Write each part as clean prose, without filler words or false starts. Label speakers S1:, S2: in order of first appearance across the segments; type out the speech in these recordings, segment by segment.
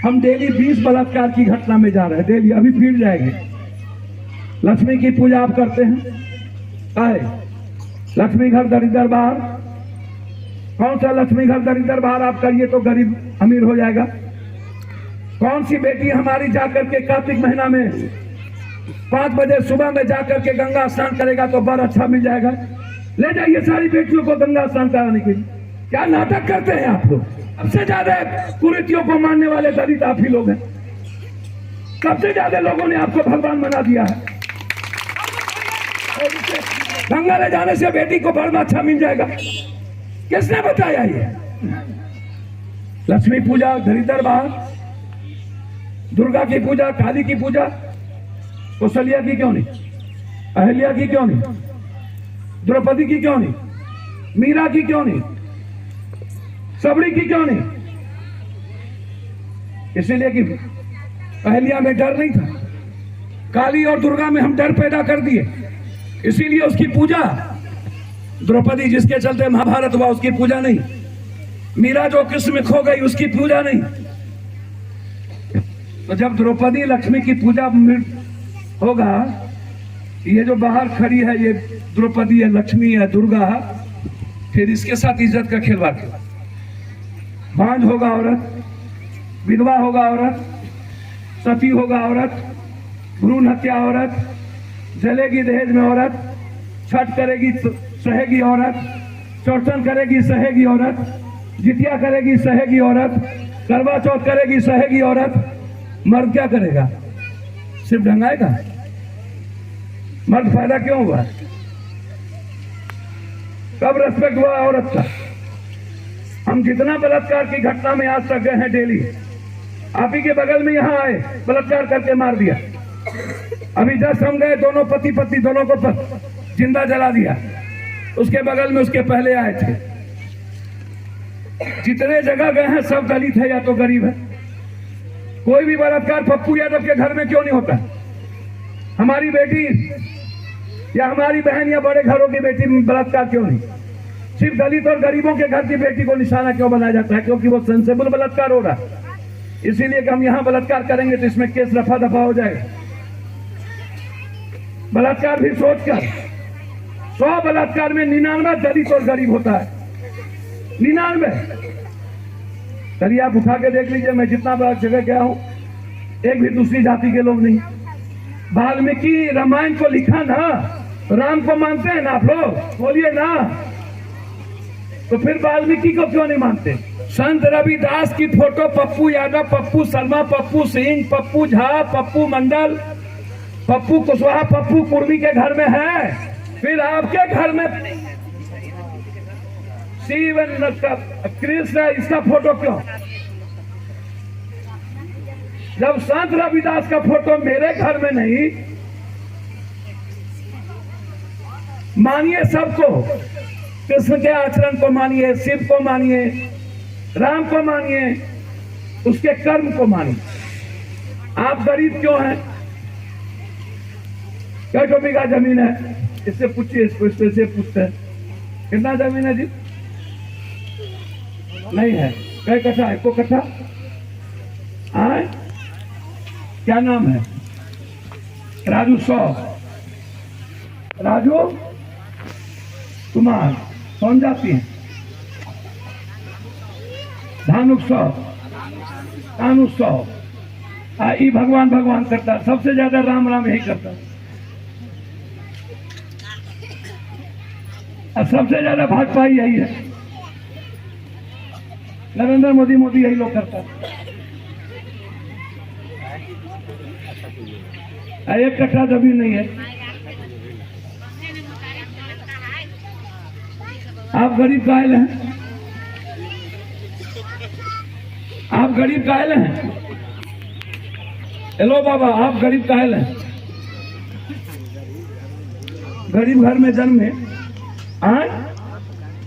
S1: हम डेली 20 बलात्कार की घटना में जा रहे हैं, डेली। अभी फिर जाएंगे। लक्ष्मी की पूजा आप करते हैं? आए लक्ष्मी घर दरिद्र बाहर। कौन सा लक्ष्मी घर दरिद्र बाहर आप करिए तो गरीब अमीर हो जाएगा? कौन सी बेटी हमारी जाकर के कार्तिक महीना में 5 बजे सुबह में जाकर के गंगा स्नान करेगा तो बर अच्छा मिल जाएगा? ले जाइए सारी बेटियों को गंगा स्नान कराने के लिए। क्या नाटक करते हैं आप लोग? सबसे ज्यादा कुरीतियों को मानने वाले दलित आप ही लोग हैं। सबसे ज्यादा लोगों ने आपको भगवान बना दिया है। गंगा ले जाने से बेटी को बर अच्छा मिल जाएगा, किसने बताया ये? लक्ष्मी पूजा दरिद्र बाहर, दुर्गा की पूजा, काली की पूजा, कौशल्या की क्यों नहीं? अहिल्या की क्यों नहीं? द्रौपदी की क्यों नहीं? मीरा की क्यों नहीं? सबरी की क्यों नहीं? इसीलिए कि अहिल्या में डर नहीं था। काली और दुर्गा में हम डर पैदा कर दिए, इसीलिए उसकी पूजा। द्रौपदी जिसके चलते महाभारत हुआ, उसकी पूजा नहीं। मीरा जो कृष्ण में खो गई, उसकी पूजा नहीं। तो जब द्रौपदी लक्ष्मी की पूजा होगा, ये जो बाहर खड़ी है ये द्रौपदी है, लक्ष्मी है, दुर्गा, फिर इसके साथ इज्जत का खिलवाड़। बांझ होगा औरत, विधवा होगा औरत, सती होगा औरत, भ्रूण हत्या औरत, जलेगी दहेज में औरत, छठ करेगी सहेगी औरत, चौड़चन करेगी सहेगी औरत, जितिया करेगी सहेगी औरत, करवा चौथ करेगी सहेगी औरत। मर्द क्या करेगा? सिर्फ ढंगाएगा। मर्द फायदा क्यों हुआ? कब रेस्पेक्ट हुआ औरत का? हम जितना बलात्कार की घटना में आज तक गए हैं डेली, आप ही के बगल में यहाँ आए, बलात्कार करके मार दिया। अभी जस्ट हम गए, दोनों पति पत्नी दोनों को जिंदा जला दिया। उसके बगल में उसके पहले आए थे। जितने जगह गए हैं सब दलित है या तो गरीब है। कोई भी बलात्कार पप्पू यादव के घर में क्यों नहीं होता? हमारी बेटी या हमारी बहन या बड़े घरों की बेटी में बलात्कार क्यों नहीं? सिर्फ दलित और गरीबों के घर की बेटी को निशाना क्यों बनाया जाता है? क्योंकि वो सेंसेबल बलात्कार हो रहा है। इसीलिए कि हम यहाँ बलात्कार करेंगे तो इसमें केस रफा दफा हो जाएगा। बलात्कार भी सोचकर 100 बलात्कार में 99 दलित और गरीब होता है। 99। चलिए आप उठा के देख लीजिए, मैं जितना बड़ा जगह गया हूं, एक भी दूसरी जाति के लोग नहीं। वाल्मीकि रामायण को लिखा ना, राम को मानते हैं ना आप लोग? बोलिए ना। तो फिर वाल्मीकि को क्यों नहीं मानते? संत रविदास की फोटो पप्पू यादव, पप्पू शर्मा, पप्पू सिंह, पप्पू झा, पप्पू मंडल, पप्पू कुशवाहा, पप्पू कुर्मी के घर में है। फिर आपके घर में शिव कृष्ण, इसका फोटो क्यों? जब संत रविदास का फोटो मेरे घर में नहीं, मानिए सबको, कृष्ण के आचरण को मानिए, शिव को मानिए, राम को मानिए, उसके कर्म को मानिए। आप गरीब क्यों हैं? क्या बीघा जमीन है? इससे पूछिए, इसको इससे पूछते हैं कितना जमीन है जी? नहीं है। कई कट्ठा? एको कट्ठा? आए? क्या नाम है? राजू 100। राजू कुमार। कौन जाती है? धानुक 100, कानू 100। ई भगवान भगवान करता, सबसे ज्यादा राम राम यही करता। और सबसे ज्यादा भाजपा यही है, नरेंद्र मोदी मोदी यही लोग करता है। 1 कट्ठा जमीन नहीं है। आप गरीब कायल हैं? आप गरीब कायल हैं? हेलो बाबा, आप गरीब कायल हैं? गरीब घर में जन्मे।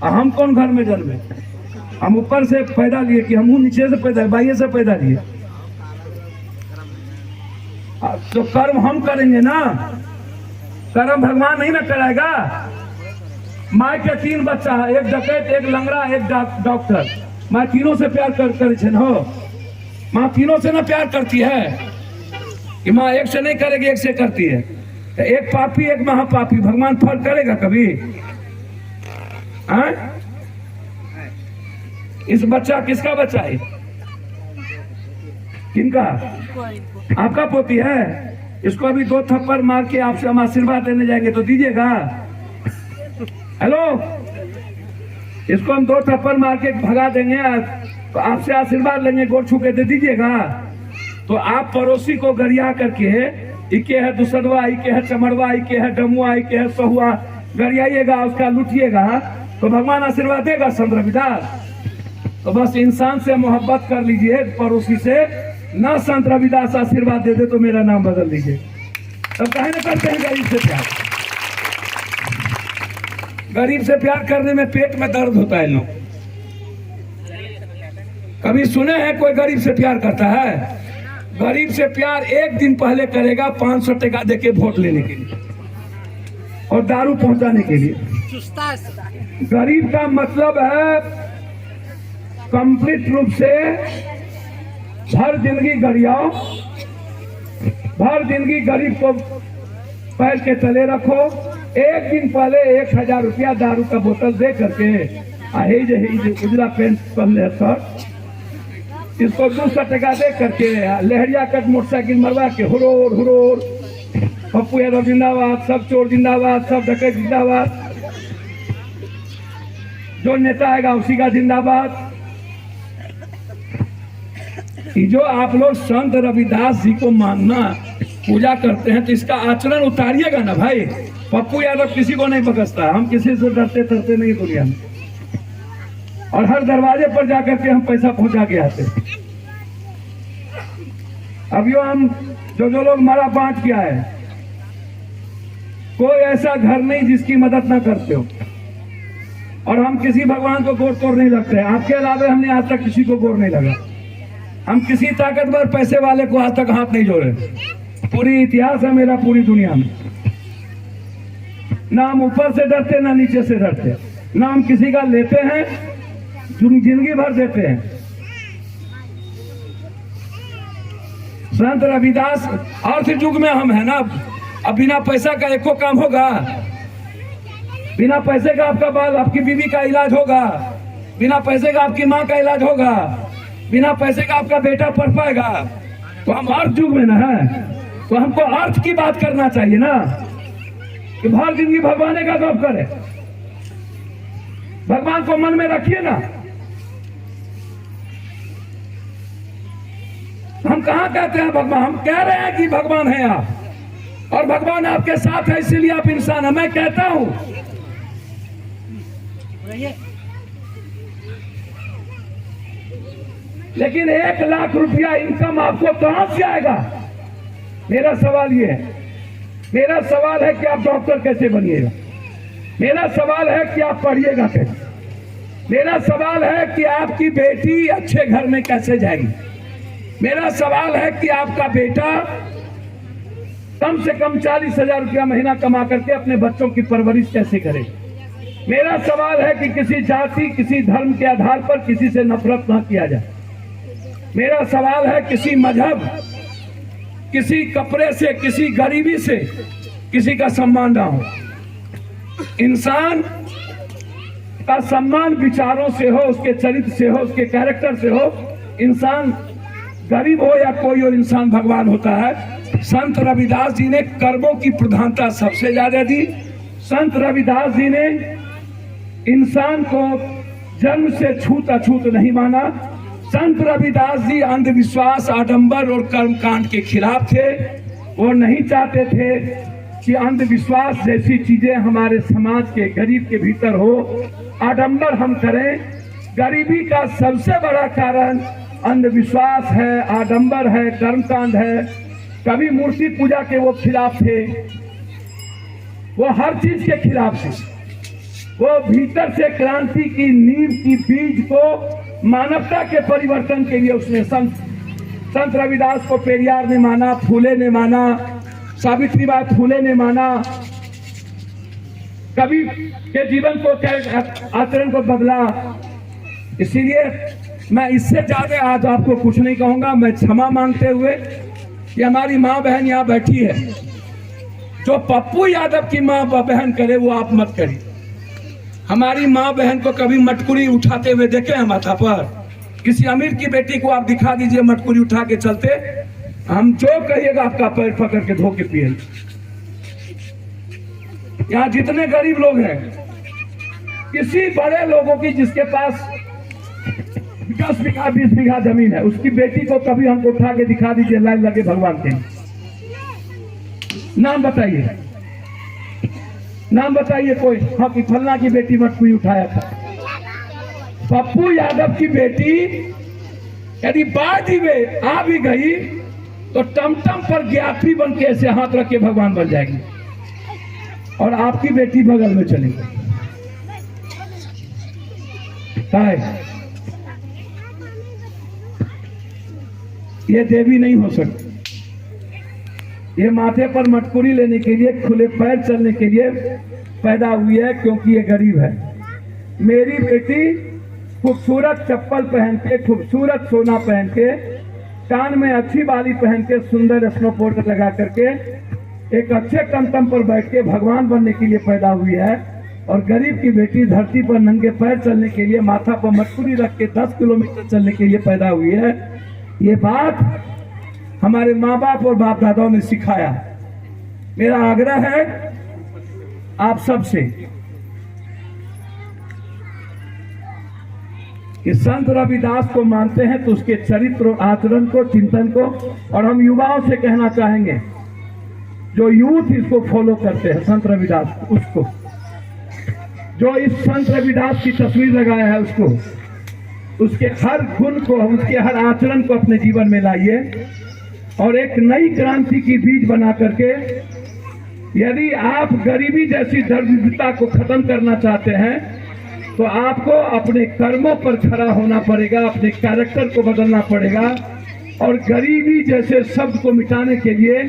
S1: हम कौन घर में जन्मे? हम ऊपर से पैदा लिए कि हम नीचे से पैदा, बाह्य से पैदा लिए? तो कर्म हम करेंगे ना, कर्म भगवान नहीं ना कराएगा। माँ के 3 बच्चा है, एक डकैत, एक लंगड़ा, एक डॉक्टर। माँ तीनों से प्यार कर हो। माँ तीनों से ना प्यार करती है कि माँ एक से नहीं करेगी, एक से करती है। तो एक पापी एक महापापी, भगवान फर्क करेगा कभी? हाँ? इस बच्चा किसका बच्चा है? किनका? आपका पोती है। इसको अभी 2 थप्पड़ मार के आपसे हम आशीर्वाद लेने जाएंगे तो दीजिएगा? हेलो, इसको हम 2 थप्पड़ मार के भगा देंगे तो आपसे आशीर्वाद लेंगे, गोड़ छू के दे दीजिएगा? तो आप पड़ोसी को गरिया करके इके है दुसदवा, इके है चमड़वा, इके है डमुआ, इके है सहुआ गरियाइएगा, उसका लूटिएगा तो भगवान आशीर्वाद देगा संत रविदास? तो बस इंसान से मोहब्बत कर लीजिए, पड़ोसी से ना। संत रविदास आशीर्वाद दे दे तो मेरा नाम बदल दीजिए। तब काहे न करते हैं गरीब से प्यार? गरीब से प्यार करने में पेट में दर्द होता है। लोग कभी सुने हैं कोई गरीब से प्यार करता है? गरीब से प्यार एक दिन पहले करेगा 500 टका देके वोट लेने के लिए और दारू पहुंचाने के लिए। गरीब का मतलब है कंप्लीट रूप से भर जिंदगी गरियाओ, भर जिंदगी गरीब को पैर के तले रखो। एक दिन पहले 1000 रुपया दारू का बोतल दे करके उजला पेंट पहन सर, इसको 200 टका दे करके लहरिया कट मोटरसाइकिल मरवा के हुरोर हुरोर, पप्पू यादव जिंदाबाद, सब चोर जिंदाबाद, सब डकैत जिंदाबाद, जो नेता आएगा उसी का जिंदाबाद। जो आप लोग संत रविदास जी को मानना पूजा करते हैं तो इसका आचरण उतारिएगा ना भाई। पप्पू यादव किसी को नहीं बकसता, हम किसी से डरते डरते नहीं दुनिया में, और हर दरवाजे पर जाकर के हम पैसा पहुंचा के आते। अब यो हम जो लोग मारा बांट किया है, कोई ऐसा घर नहीं जिसकी मदद ना करते हो, और हम किसी भगवान को गोड़ तोड़ नहीं लगते। आपके अलावा हमने आज तक किसी को गोड़ नहीं लगा। हम किसी ताकतवर पैसे वाले को आज तक हाथ नहीं जोड़े। पूरी इतिहास है मेरा पूरी दुनिया में। ना हम ऊपर से डरते ना नीचे से डरते, ना हम किसी का लेते हैं, जिंदगी भर देते हैं। संत रविदास अर्थ युग में हम है ना। अब बिना पैसा का एको काम होगा? बिना पैसे का आपका बाल, आपकी बीवी का इलाज होगा? बिना पैसे का आपकी माँ का इलाज होगा? बिना पैसे का आपका बेटा पढ़ पाएगा? तो हम अर्थ युग में ना है, तो हमको अर्थ की बात करना चाहिए ना, कि भर जिंदगी भगवान का गप करे। भगवान को मन में रखिए ना। हम कहाँ कहते हैं भगवान? हम कह रहे हैं कि भगवान है आप, और भगवान आपके साथ है, इसीलिए आप इंसान है। मैं कहता हूं लेकिन 1 लाख रुपया इनकम आपको कहां से आएगा? मेरा सवाल ये है। मेरा सवाल है कि आप डॉक्टर कैसे बनिएगा? मेरा सवाल है कि आप पढ़िएगा कैसे? मेरा सवाल है कि आपकी बेटी अच्छे घर में कैसे जाएगी? मेरा सवाल है कि आपका बेटा कम से कम 40,000 रुपया महीना कमा करके अपने बच्चों की परवरिश कैसे करे? मेरा सवाल है कि किसी जाति, किसी धर्म के आधार पर किसी से नफरत ना किया जाए। मेरा सवाल है किसी मजहब, किसी कपड़े से, किसी गरीबी से किसी का सम्मान ना हो। इंसान का सम्मान विचारों से हो, उसके चरित्र से हो, उसके कैरेक्टर से हो। इंसान गरीब हो या कोई और, इंसान भगवान होता है। संत रविदास जी ने कर्मों की प्रधानता सबसे ज्यादा दी। संत रविदास जी ने इंसान को जन्म से छूत अछूत नहीं माना। संत रविदास जी अंधविश्वास, आडंबर और कर्मकांड के खिलाफ थे। वो नहीं चाहते थे कि अंधविश्वास जैसी चीजें हमारे समाज के गरीब के भीतर हो, आडंबर हम करें। गरीबी का सबसे बड़ा कारण अंधविश्वास है, आडंबर है, कर्मकांड है। कभी मूर्ति पूजा के वो खिलाफ थे, वो हर चीज के खिलाफ थे। वो भीतर से क्रांति की नींव की बीज को मानवता के परिवर्तन के लिए उसने संत रविदास को पेरियार ने माना, फूले ने माना, सावित्रीबाई फूले ने माना। कवि के जीवन को, आचरण को बदला। इसीलिए मैं इससे ज्यादा आज आपको कुछ नहीं कहूंगा। मैं क्षमा मांगते हुए कि हमारी माँ बहन यहाँ बैठी है, जो पप्पू यादव की माँ बहन करे वो आप मत करिए। हमारी माँ बहन को कभी मटकुरी उठाते हुए देखे हैं माथा पर? किसी अमीर की बेटी को आप दिखा दीजिए मटकुरी उठा के चलते, हम जो कहिएगा आपका पैर पकड़ के धो के पिए। यहाँ जितने गरीब लोग हैं, किसी बड़े लोगों की जिसके पास 10 बीघा 20 बीघा जमीन है, उसकी बेटी को कभी हमको उठा के दिखा दीजिए लाइन लगे भगवान के। नाम बताइए, नाम बताइए कोई। हाँ कि फलना की बेटी मटकुरी उठाया था। पप्पू यादव की बेटी यदि बाद में आ भी गई तो टमटम पर ज्ञात्री बन के ऐसे हाथ रख के भगवान बन जाएगी, और आपकी बेटी बगल में चलेगी। ये देवी नहीं हो सकती। ये माथे पर मटकुरी लेने के लिए, खुले पैर चलने के लिए पैदा हुई है, क्योंकि ये गरीब है। मेरी बेटी खूबसूरत चप्पल पहन के, खूबसूरत सोना पहन के, कान में अच्छी बाली पहन के, सुंदर स्नो पाउडर लगा करके, एक अच्छे टमटम पर बैठ के भगवान बनने के लिए पैदा हुई है। और गरीब की बेटी धरती पर नंगे पैर चलने के लिए, माथा पर मटकुरी रख के 10 किलोमीटर चलने के लिए पैदा हुई है। ये बात हमारे माँ बाप और बाप दादाओं ने सिखाया। मेरा आग्रह है आप सबसे कि संत रविदास को मानते हैं तो उसके चरित्र, आचरण को, चिंतन को, और हम युवाओं से कहना चाहेंगे जो यूथ इसको फॉलो करते हैं संत रविदास, उसको जो इस संत रविदास की तस्वीर लगाया है, उसको, उसके हर गुण को, उसके हर आचरण को अपने जीवन में लाइए, और एक नई क्रांति की बीज बना करके, यदि आप गरीबी जैसी दरिद्रता को खत्म करना चाहते हैं तो आपको अपने कर्मों पर खड़ा होना पड़ेगा, अपने कैरेक्टर को बदलना पड़ेगा, और गरीबी जैसे शब्द को मिटाने के लिए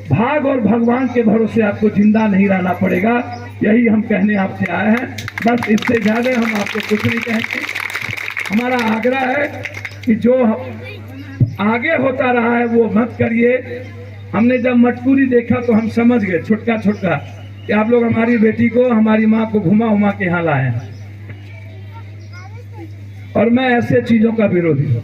S1: भाग और भगवान के भरोसे आपको जिंदा नहीं रहना पड़ेगा। यही हम कहने आपसे आए हैं, बस इससे ज्यादा हम आपको कुछ नहीं कहेंगे। हमारा आग्रह है कि जो आगे होता रहा है वो मत करिए। हमने जब मटकुरी देखा तो हम समझ गए छुटका छुटका कि आप लोग हमारी बेटी को, हमारी माँ को घुमा उमा के यहाँ लाए हैं, और मैं ऐसे चीजों का विरोधी हूँ।